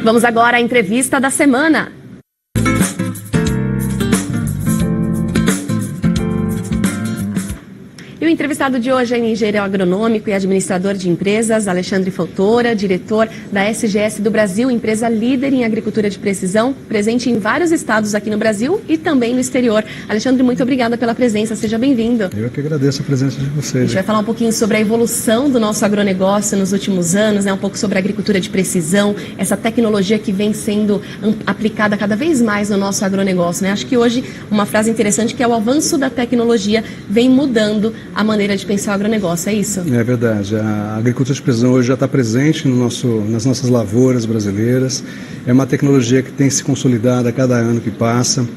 Vamos agora à entrevista da semana. E o entrevistado de hoje é engenheiro agronômico e administrador de empresas, Alexandre Fautora, diretor da SGS do Brasil, empresa líder em agricultura de precisão, presente em vários estados aqui no Brasil e também no exterior. Alexandre, muito obrigada pela presença, seja bem-vindo. Eu que agradeço a presença de vocês. A gente vai falar um pouquinho sobre a evolução do nosso agronegócio nos últimos anos, né? Um pouco sobre a agricultura de precisão, essa tecnologia que vem sendo aplicada cada vez mais no nosso agronegócio, né? Acho que hoje uma frase interessante que é o avanço da tecnologia vem mudando a maneira de pensar o agronegócio, é isso? É verdade. A agricultura de precisão hoje já está presente nas nossas lavouras brasileiras. É uma tecnologia que tem se consolidado a cada ano que passa.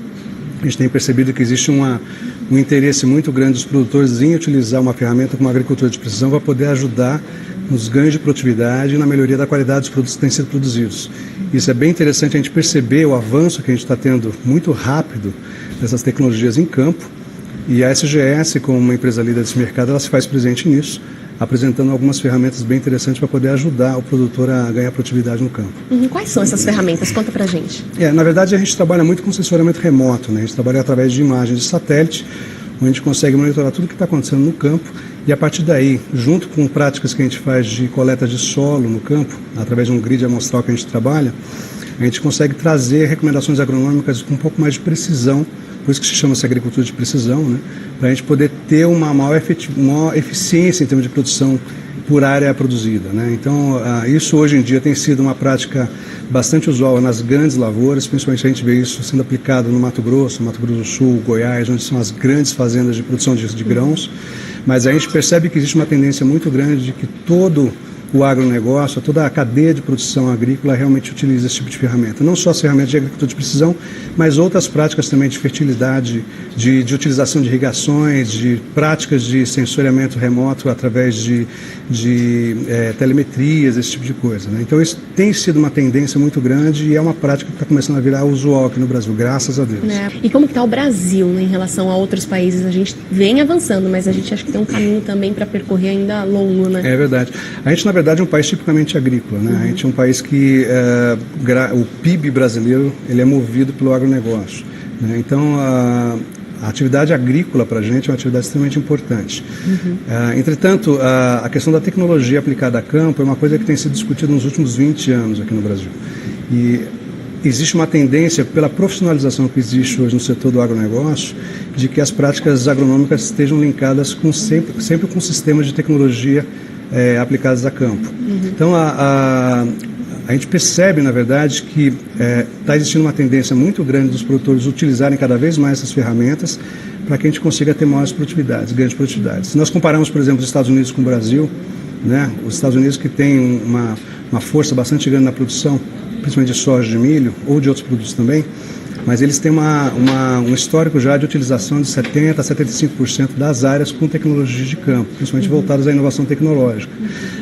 A gente tem percebido que existe um interesse muito grande dos produtores em utilizar uma ferramenta como a agricultura de precisão para poder ajudar nos ganhos de produtividade e na melhoria da qualidade dos produtos que têm sido produzidos. Isso é bem interessante a gente perceber o avanço que a gente está tendo muito rápido dessas tecnologias em campo. E a SGS, como uma empresa líder desse mercado, ela se faz presente nisso, apresentando algumas ferramentas bem interessantes para poder ajudar o produtor a ganhar produtividade no campo. Quais são essas ferramentas? Conta pra gente. Na verdade, a gente trabalha muito com sensoriamento remoto, né? A gente trabalha através de imagens de satélite, onde a gente consegue monitorar tudo o que está acontecendo no campo e a partir daí, junto com práticas que a gente faz de coleta de solo no campo, através de um grid amostral que a gente trabalha, a gente consegue trazer recomendações agronômicas com um pouco mais de precisão, por isso que se chama-se agricultura de precisão, né? Para a gente poder ter uma maior eficiência em termos de produção por área produzida, né? Então, isso hoje em dia tem sido uma prática bastante usual nas grandes lavouras, principalmente a gente vê isso sendo aplicado no Mato Grosso do Sul, Goiás, onde são as grandes fazendas de produção de grãos, mas a gente percebe que existe uma tendência muito grande de que todo o agronegócio, toda a cadeia de produção agrícola realmente utiliza esse tipo de ferramenta. Não só as ferramentas de agricultura de precisão, mas outras práticas também de fertilidade, de utilização de irrigações, de práticas de sensoriamento remoto através de telemetrias, esse tipo de coisa, né? Então isso tem sido uma tendência muito grande e é uma prática que está começando a virar usual aqui no Brasil, graças a Deus. E como está o Brasil, né, em relação a outros países? A gente vem avançando, mas a gente acha que tem um caminho também para percorrer ainda longo, né? É verdade. A gente, na verdade, é um país tipicamente agrícola, né? A gente é um país que o PIB brasileiro ele é movido pelo agronegócio, né? Então, a atividade agrícola para a gente é uma atividade extremamente importante. Entretanto, a questão da tecnologia aplicada a campo é uma coisa que tem sido discutida nos últimos 20 anos aqui no Brasil. E existe uma tendência, pela profissionalização que existe hoje no setor do agronegócio, de que as práticas agronômicas estejam linkadas sempre com sistemas de tecnologia aplicadas a campo. Então, a gente percebe, na verdade, que está existindo uma tendência muito grande dos produtores utilizarem cada vez mais essas ferramentas para que a gente consiga ter maiores produtividades, ganhos de produtividade. Se nós compararmos, por exemplo, os Estados Unidos com o Brasil, né, os Estados Unidos que tem uma força bastante grande na produção, principalmente de soja, de milho ou de outros produtos também, mas eles têm um histórico já de utilização de 70% a 75% das áreas com tecnologias de campo, principalmente voltadas à inovação tecnológica.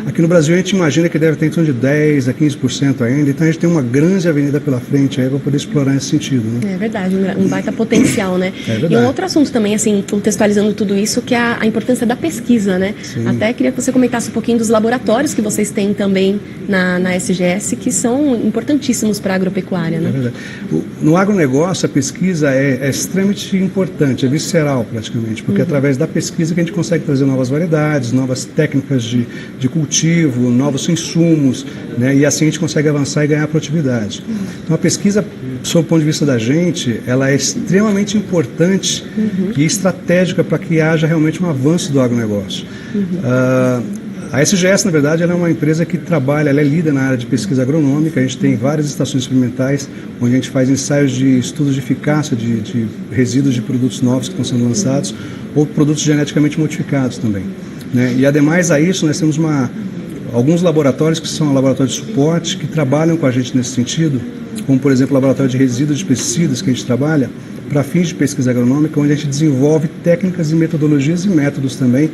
Aqui no Brasil a gente imagina que deve ter em torno de 10% a 15% ainda, então a gente tem uma grande avenida pela frente aí para poder explorar nesse sentido, né? É verdade, um baita potencial, né? É verdade. E um outro assunto também, assim, contextualizando tudo isso, que é a importância da pesquisa, né? Sim. Até queria que você comentasse um pouquinho dos laboratórios que vocês têm também na SGS, que são importantíssimos para a agropecuária, né? É verdade. No agronegócio, a pesquisa é extremamente importante, é visceral praticamente, porque é através da pesquisa que a gente consegue trazer novas variedades, novas técnicas de cultivo, novos insumos, né? E assim a gente consegue avançar e ganhar produtividade. Então a pesquisa, sob o ponto de vista da gente, ela é extremamente importante e estratégica para que haja realmente um avanço do agronegócio. A SGS, na verdade, ela é uma empresa que trabalha, ela é líder na área de pesquisa agronômica. A gente tem várias estações experimentais onde a gente faz ensaios de estudos de eficácia de resíduos de produtos novos que estão sendo lançados ou produtos geneticamente modificados também, né? E, ademais a isso, nós temos alguns laboratórios que são laboratórios de suporte que trabalham com a gente nesse sentido, como, por exemplo, o laboratório de resíduos de pesticidas que a gente trabalha para fins de pesquisa agronômica, onde a gente desenvolve técnicas e metodologias e métodos também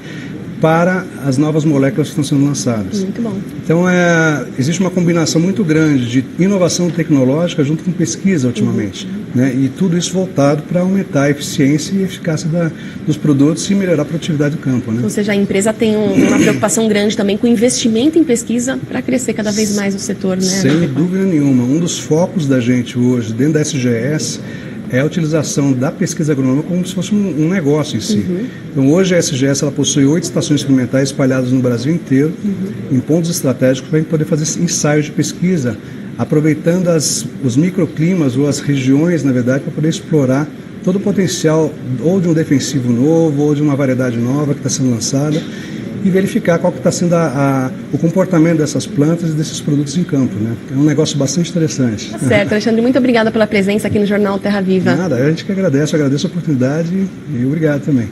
para as novas moléculas que estão sendo lançadas. Muito bom. Então, existe uma combinação muito grande de inovação tecnológica junto com pesquisa ultimamente, né? E tudo isso voltado para aumentar a eficiência e eficácia dos produtos e melhorar a produtividade do campo, né? Ou seja, a empresa tem uma preocupação grande também com investimento em pesquisa para crescer cada vez mais o setor, né? Sem dúvida nenhuma. Um dos focos da gente hoje, dentro da SGS, é a utilização da pesquisa agronômica como se fosse um negócio em si. Então, hoje a SGS ela possui 8 estações experimentais espalhadas no Brasil inteiro, em pontos estratégicos, para a gente poder fazer ensaios de pesquisa, aproveitando os microclimas ou as regiões, na verdade, para poder explorar todo o potencial ou de um defensivo novo ou de uma variedade nova que está sendo lançada e verificar qual que está sendo o comportamento dessas plantas e desses produtos em campo, né? É um negócio bastante interessante. Tá certo, Alexandre, muito obrigada pela presença aqui no Jornal Terra Viva. Nada, a gente que agradece, agradeço a oportunidade e obrigado também.